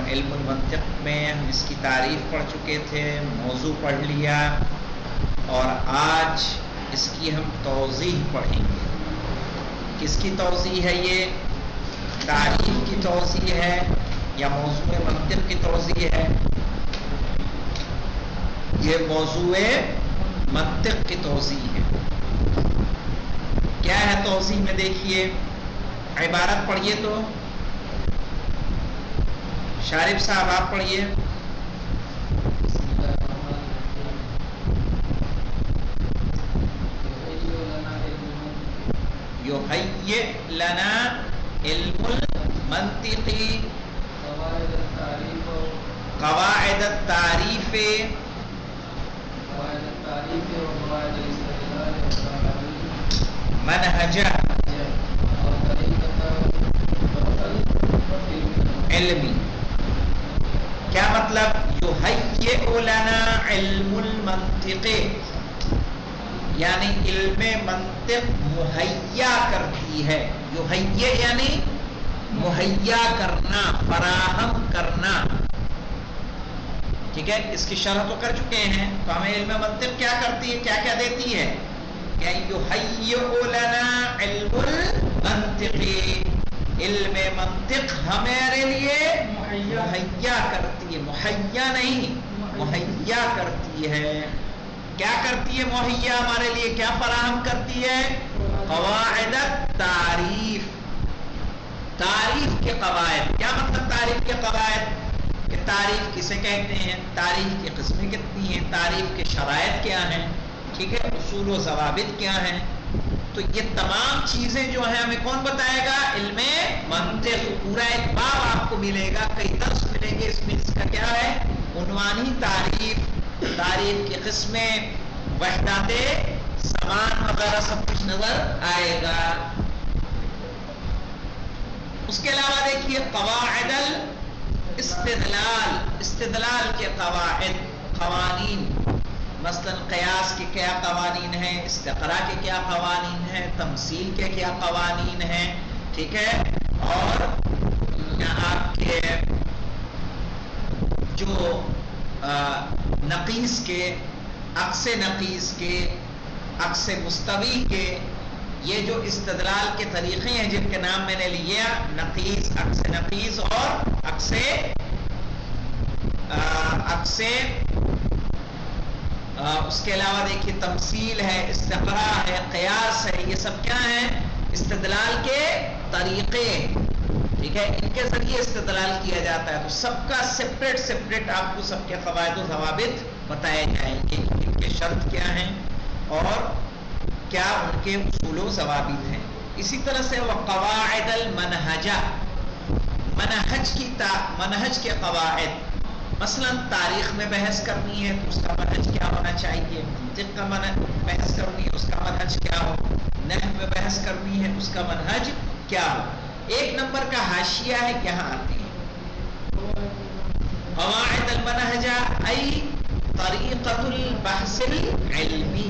علم المنطق میں ہم اس کی تعریف پڑھ چکے تھے، موضوع پڑھ لیا، اور آج اس کی ہم توضیح پڑھیں گے۔ کس کی توضیح ہے؟ یہ تعریف کی توضیح ہے یا موضوع منطق کی توضیح ہے؟ یہ موضوع منطق کی توضیح ہے۔ کیا ہے توضیح میں؟ دیکھیے عبارت پڑھیے تو، شارف صاحب آپ پڑھیے۔ یحیئ لنا علم المنطق قواعد التعریف منہجہ علمی۔ کیا مطلب؟ یحیئ لنا علم المنطق، یعنی علم منطق مہیا کرتی ہے۔ یحیئ یعنی مہیا کرنا، فراہم کرنا، ٹھیک ہے؟ اس کی شرح تو کر چکے ہیں، تو ہمیں علم منطق کیا کرتی ہے، کیا کیا دیتی ہے؟ یحیئ لنا علم المنطق، علم منطق ہمارے لیے مہیا کرتی ہے، مہیا نہیں مہیا کرتی ہے۔ کیا کرتی ہے مہیا ہمارے لیے؟ کیا فراہم کرتی ہے؟ قواعد التعریف، تعریف کے قواعد۔ کیا مطلب تعریف کے قواعد؟ کہ تعریف کسے کہتے ہیں، تعریف کی قسمیں کتنی ہیں، تعریف کے شرائط کیا ہیں، ٹھیک ہے، اصول و ضوابط کیا ہیں۔ تو یہ تمام چیزیں جو ہیں ہمیں کون بتائے گا؟ علم منطق۔ پورا ایک باب آپ کو ملے گا، کئی درس ملیں گے، اس میں اس کا کیا ہے؟ عنوانی تعریف، تعریف کی قسمیں، وحدات زمان وغیرہ سب کچھ نظر آئے گا۔ اس کے علاوہ دیکھیے قواعد الاستدلال، استدلال کے قواعد، قوانین، مثلا قیاس کے کیا قوانین ہیں، استقراء کے کیا قوانین ہیں، تمثیل کے کیا قوانین ہیں، ٹھیک ہے، اور آپ کے جو نقیص کے، عکس نقیص کے، عکس مستوی کے، یہ جو استدلال کے طریقے ہیں جن کے نام میں نے لیا، نقیص، عکس نقیص اور عکس اس کے علاوہ دیکھیے تمثیل ہے، استقراء ہے، قیاس ہے، یہ سب کیا ہیں؟ استدلال کے طریقے، ٹھیک ہے، ان کے ذریعے استدلال کیا جاتا ہے۔ تو سب کا سپریٹ سپریٹ آپ کو سب کے قواعد و ضوابط بتائے جائیں گے، ان کے شرط کیا ہیں اور کیا ان کے اصول و ضوابط ہیں۔ اسی طرح سے وقواعد المنہجہ، منہج کے قواعد، مثلا تاریخ میں بحث کرنی ہے تو اس کا منہج کیا ہونا چاہیے، منطق کا بحث کرنی ہے اس کا منہج کیا ہو، نحو میں بحث کرنی ہے اس کا منہج کیا ہو۔ ایک نمبر کا حاشیہ ہے، یہاں آتی ہے قواعد المنہجہ ای طریقۃ البحث العلمی۔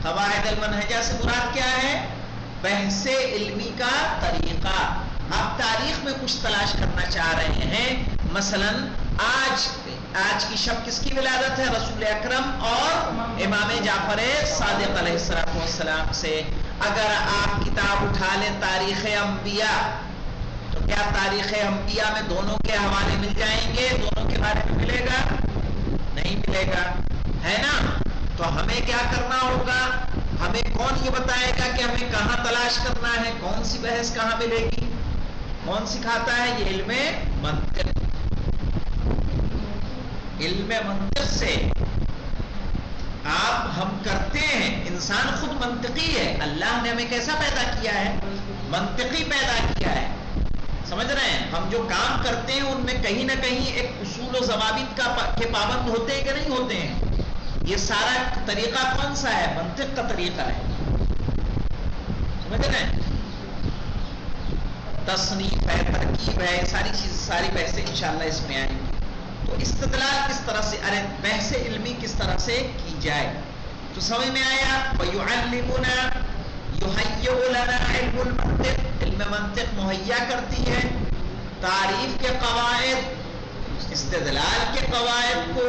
قواعد المنہجہ سے مراد کیا ہے؟ بحث علمی کا طریقہ۔ آپ تاریخ میں کچھ تلاش کرنا چاہ رہے ہیں، مثلا آج کی شب کس کی ولادت ہے؟ رسول اکرم اور امام جعفر صادق علیہ السلام سے۔ اگر آپ کتاب اٹھا لیں تاریخ انبیاء، تو کیا تاریخ انبیاء میں دونوں کے حوالے مل جائیں گے؟ دونوں کے بارے میں ملے گا؟ نہیں ملے گا، ہے نا؟ تو ہمیں کیا کرنا ہوگا؟ ہمیں کون یہ بتائے گا کہ ہمیں کہاں تلاش کرنا ہے، کون سی بحث کہاں ملے گی؟ کون سکھاتا ہے؟ یہ علم منطق۔ علم منطق سے ہم کرتے ہیں، انسان خود منطقی ہے، اللہ نے ہمیں کیسا پیدا کیا ہے؟ منطقی پیدا کیا ہے، سمجھ رہے ہیں؟ ہم جو کام کرتے ہیں ان میں کہیں نہ کہیں ایک اصول و ضوابط کے پابند ہوتے ہیں کہ نہیں ہوتے ہیں؟ یہ سارا طریقہ کون سا ہے؟ منطق کا طریقہ ہے، سمجھ رہے ہیں؟ تصنیف ہے، ترکیب ہے، ساری چیز، ساری بحثیں انشاءاللہ اس میں آئیں گی۔ تو استدلال کس طرح سے، بحث علمی کس طرح سے کی جائے، تو سمجھ میں آیا؟ وَيُعَلِّمُنَا يُحَيِّئُ لَنَا عِلْمُ الْمَنطِق، علم منطق مہیا کرتی ہے تعریف کے قواعد، استدلال کے قواعد کو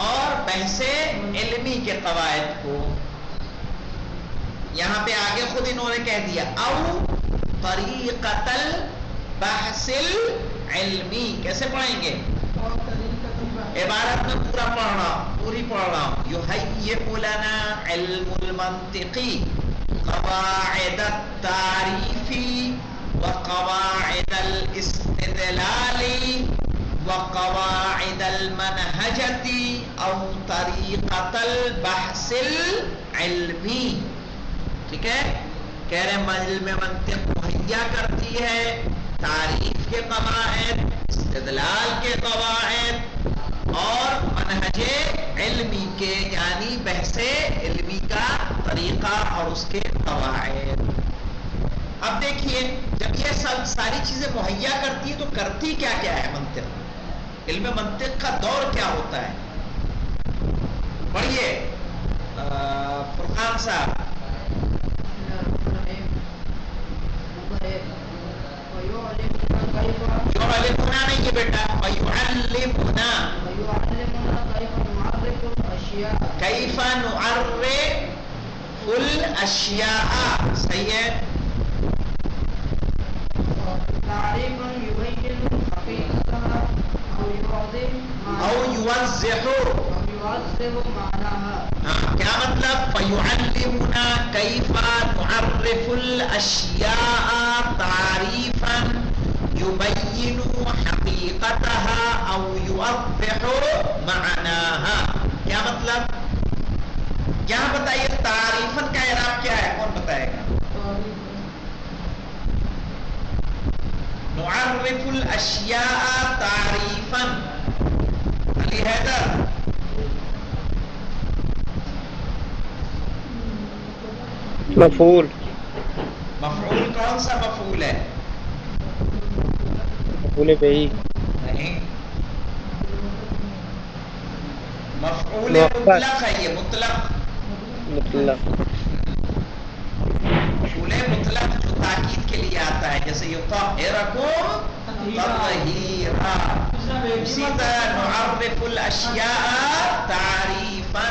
اور بحث علمی کے قواعد کو. یہاں پہ آگے خود انہوں نے کہہ دیا او طریقۃ البحث العلمی. کیسے پڑھیں گے؟ عبارت میں پوری پڑھ رہا ہوں. یحیئ لنا علم المنطقی قواعد التعریف وقواعد الاستدلال وقواعد المنہجۃ او طریقۃ البحث العلمی. ٹھیک ہے، کہہ رہے علم منطق مہیا کرتی ہے تعریف کے قواعد، استدلال کے قواعد اور منہج علمی کے یعنی بحث علمی کا طریقہ اور اس کے قواعد. اب دیکھیے جب یہ سب ساری چیزیں مہیا کرتی ہے تو کرتی کیا کیا ہے منطق؟ علم منطق کا دور کیا ہوتا ہے؟ پڑھیے فرقان صاحب. یعلمنا نہیں یہ بیٹا، ویعلمنا کیف نعرف الاشیاء. صحیح ہے. او یوضح. کیا مطلب؟ فیعلمنا کیف نعرف الاشیاء تعریفا یبین حقیقتها او یوضح معناها. کیا مطلب؟ یہاں بتائیے تعریفاً کا اعراب کیا ہے؟ کون بتائے گا؟ نعرف الاشیاء تعریفاً. علی حیدر. مفعول. مفعول کون سا مفعول ہے؟ مفعول بہی. نہیں، مفعول مطلق ہے. یہ مطلق مفعول مطلق جو تاکید کے لیے آتا ہے، جیسے یطہرکم تطہیرا. اسی طرح نعرف الاشیاء تعریفا.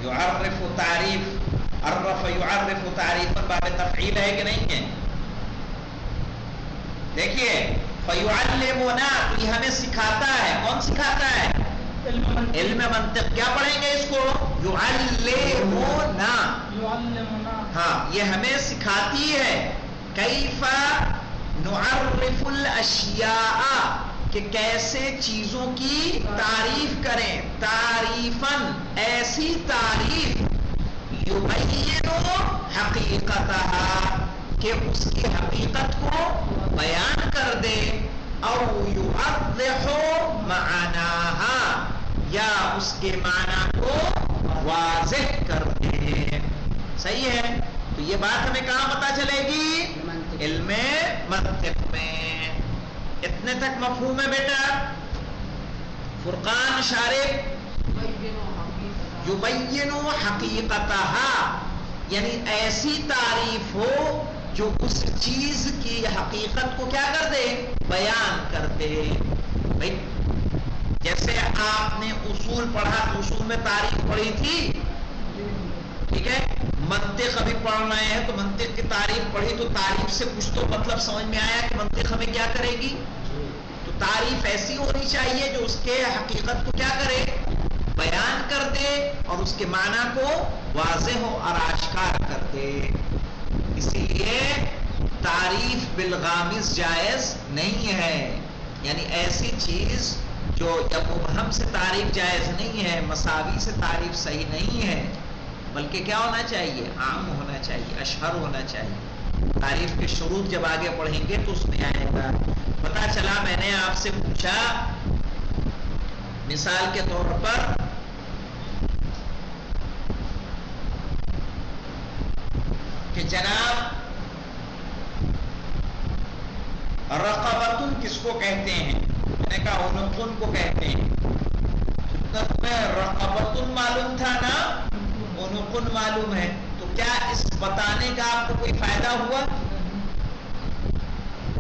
یعرف تعریف، عرف یعرف تعریفا باب تفعیل ہے کہ نہیں ہے؟ دیکھیے فیعلمنا تو یہ ہمیں سکھاتا ہے. کون سکھاتا ہے؟ علم منطق. کیا پڑھیں گے اس کو؟ یعلمنا. ہاں یہ ہمیں سکھاتی ہے کیف نعرف الاشیاء کہ کیسے چیزوں کی تعریف کریں. تعریفاً ایسی تعریف یبین حقیقتها کہ اس کی حقیقت کو بیان کر دے. او یوضح معناها یا اس کے معنی کو واضح کر دے. صحیح ہے. تو یہ بات ہمیں کہاں پتہ چلے گی؟ علم منطق میں. اتنے تک مفہوم ہے بیٹا؟ فرقان شارح یبین حقیقتها یعنی ایسی تعریف ہو جو اس چیز کی حقیقت کو کیا کر دے؟ بیان کر دے. بھائی جیسے آپ نے اصول پڑھا تو اصول میں تعریف پڑھی تھی، ٹھیک ہے. منطق ابھی پڑھ رہے ہیں تو منطق کی تعریف پڑھی تو تعریف سے کچھ تو مطلب سمجھ میں آیا کہ منطق ہمیں کیا کرے گی. تو تعریف ایسی ہونی چاہیے جو اس کے حقیقت کو کیا کرے؟ بیان کر دے اور اس کے معنی کو واضح اور آشکار کر دے. اسی لیے تعریف بالغامز جائز نہیں ہے. یعنی ایسی چیز جو جب مبہم سے تعریف جائز نہیں ہے، مساوی سے تعریف صحیح نہیں ہے، بلکہ کیا ہونا چاہیے؟ عام ہونا چاہیے، اشہر ہونا چاہیے. تعریف کے شروط جب آگے پڑھیں گے تو اس میں آئے گا. پتا چلا میں نے آپ سے پوچھا مثال کے طور پر کہ جناب رقبتن کس کو کہتے ہیں؟ میں نے کہا عنقن کو کہتے ہیں. تمہیں رقبتن معلوم تھا نا، عنقن معلوم ہے. تو کیا اس بتانے کا آپ کو کوئی فائدہ ہوا؟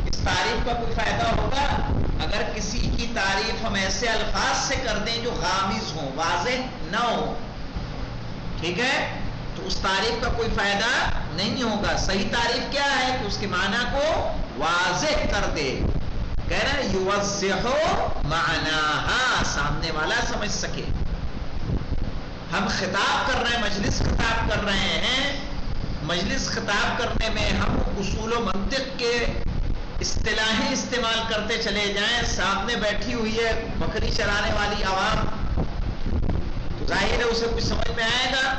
اس تعریف کا کوئی فائدہ ہوگا؟ اگر کسی کی تعریف ہم ایسے الفاظ سے کر دیں جو غامض ہوں، واضح نہ ہو، ٹھیک ہے، تو اس تعریف کا کوئی فائدہ نہیں ہوگا۔ صحیح تعریف کیا ہے کہ اس کے معنی کو واضح کر دے، کہہ رہے ہیں یوضح معناہا، سامنے والا سمجھ سکے۔ ہم خطاب کر رہے ہیں، مجلس خطاب کر رہے ہیں، مجلس خطاب کرنے میں ہم اصول و منطق کے اصطلاحیں استعمال کرتے چلے جائیں، سامنے بیٹھی ہوئی ہے بکری چرانے والی عوام، تو ظاہر ہے اسے کچھ سمجھ میں آئے گا؟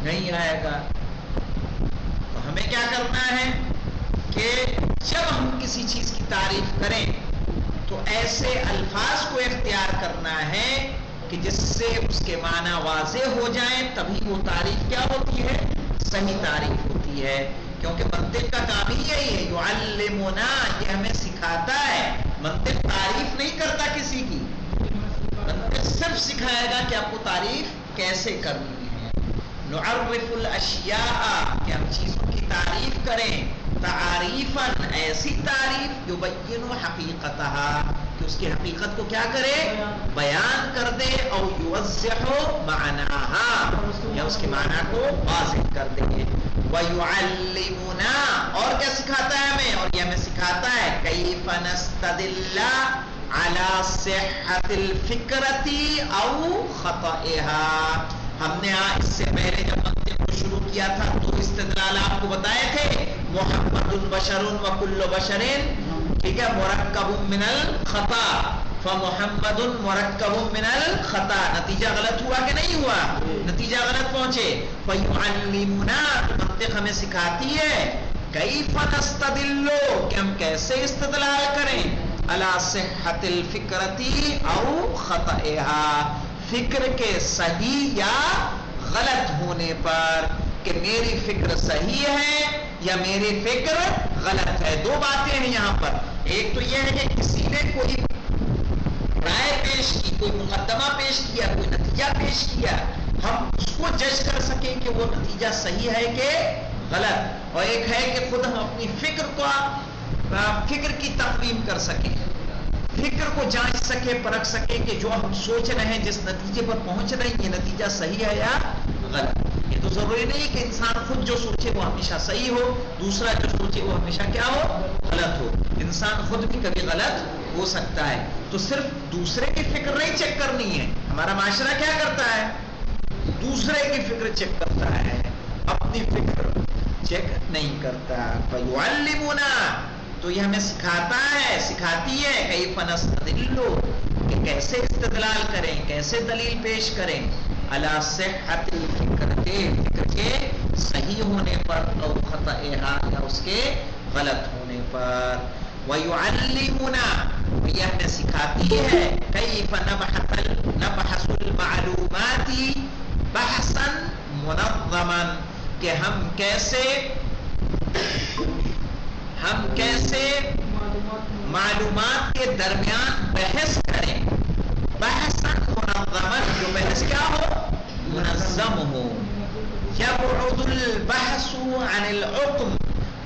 نہیں آئے گا۔ تو ہمیں کیا کرنا ہے کہ جب ہم کسی چیز کی تعریف کریں تو ایسے الفاظ کو اختیار کرنا ہے کہ جس سے اس کے معنی واضح ہو جائیں، تبھی وہ تعریف کیا ہوتی ہے؟ صحیح تعریف ہوتی ہے۔ کیونکہ منطق کا کام ہی یہی ہے، یعلمنا، یہ ہمیں سکھاتا ہے۔ منطق تعریف نہیں کرتا کسی کی، منطق صرف سکھائے گا کہ آپ کو تعریف کیسے کرنی ہے۔ نعرف الاشیاء، کہ ہم چیزوں کی تعریف کریں، تعریفاً، ایسی تعریف یبین حقیقتها، کہ اس کی حقیقت کو کیا کرے؟ بیان کر دے، او یوضح معناها، یا اس کے معنی کو واضح کر دے۔ وَيُعَلِّمُنَا، اور کیا سکھاتا ہے ہمیں؟ اور یہ ہمیں سکھاتا ہے کیف نستدل علی صحت الفکرة او خطئها۔ ہم نے اس سے پہلے جب منطق کو شروع کیا تھا تو استدلال آپ کو بتائے تھے، محمد بشر وکل بشر، ٹھیک ہے، مرکب من الخطا، فمحمد مرکب من الخطا، نتیجہ غلط ہوا کہ نہیں ہوا؟ نتیجہ غلط پہنچے۔ فیعلمنا، منطق ہمیں سکھاتی ہے کیف نستدل، کہ ہم کیسے استدلال کریں، علی صحت الفکرتی او خطئها، فکر کے صحیح یا غلط ہونے پر، کہ میری فکر صحیح ہے یا میری فکر غلط ہے۔ دو باتیں ہیں یہاں پر، ایک تو یہ ہے کہ کسی نے کوئی رائے پیش کی، کوئی مقدمہ پیش کیا، کوئی نتیجہ پیش کیا، ہم اس کو جج کر سکیں کہ وہ نتیجہ صحیح ہے کہ غلط، اور ایک ہے کہ خود ہم اپنی فکر کی تقویم کر سکیں، فکر کو جانچ سکے، پرکھ سکے کہ جو ہم سوچ رہے ہیں، جس نتیجے پر پہنچ رہے ہیں، یہ نتیجہ صحیح ہے یا غلط۔ یہ تو ضروری نہیں کہ انسان خود جو سوچے وہ ہمیشہ صحیح ہو، دوسرا جو سوچے وہ ہمیشہ کیا ہو؟ غلط ہو۔ انسان خود بھی کبھی غلط ہو سکتا ہے۔ تو صرف دوسرے کی فکر نہیں چیک کرنی ہے، ہمارا معاشرہ کیا کرتا ہے؟ دوسرے کی فکر چیک کرتا ہے، اپنی فکر چیک نہیں کرتا۔ فَيُعَلِّمُنَا، تو یہ ہمیں سکھاتا ہے، سکھاتی ہے کیف نستدل، کہ کیسے استدلال کریں، کیسے دلیل پیش کریں، علی صحت الفکر، فکر کے صحیح ہونے پر، او خطئها، یا اس کے غلط ہونے پر۔ وَيُعَلِّمُنَا، یہ ہمیں سکھاتی ہے کیف نبحث المعلومات بحثا منظما، کہ ہم کیسے معلومات کے درمیان بحث کریں، بحثا منظما، جو بحث کیا ہو؟ منظم ہو۔ یبعد البحث عن العقم،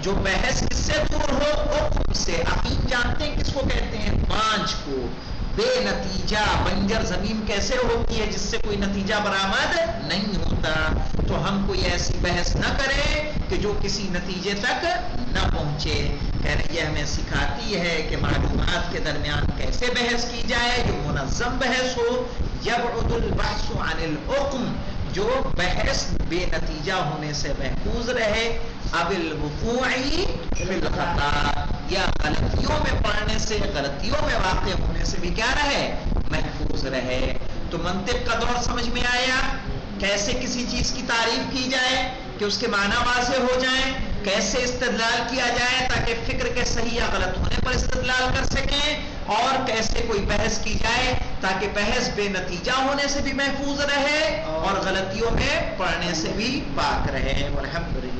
جو بحث کس سے دور ہو؟ عقم سے۔ عقیم جانتے ہیں کس کو کہتے ہیں؟ بانجھ کو۔ بے نتیجہ بنجر زمین کیسے ہوتی ہے؟ جس سے کوئی نتیجہ برآمد نہیں ہوتا۔ تو ہم کوئی ایسی بحث نہ کریں کہ جو کسی نتیجے تک نہ پہنچے۔ کہہ رہے یہ ہمیں سکھاتی ہے کہ معلومات کے درمیان کیسے بحث کی جائے جو منظم بحث ہو۔ یبعد البحث عن العقم، جو بحث بے نتیجہ ہونے سے محفوظ رہے، اب الوقوع فی الخطا، یا غلطیوں میں پڑنے سے، غلطیوں میں واقع ہونے سے بھی کیا رہے؟ محفوظ رہے۔ تو منطق کا دور سمجھ میں آیا، کیسے کسی چیز کی تعریف کی جائے کہ اس کے معنی واضح ہو جائیں، کیسے استدلال کیا جائے تاکہ فکر کے صحیح یا غلط ہونے پر استدلال کر سکیں، اور کیسے کوئی بحث کی جائے تاکہ بحث بے نتیجہ ہونے سے بھی محفوظ رہے اور غلطیوں میں پڑنے سے بھی پاک رہے۔ والحمدللہ۔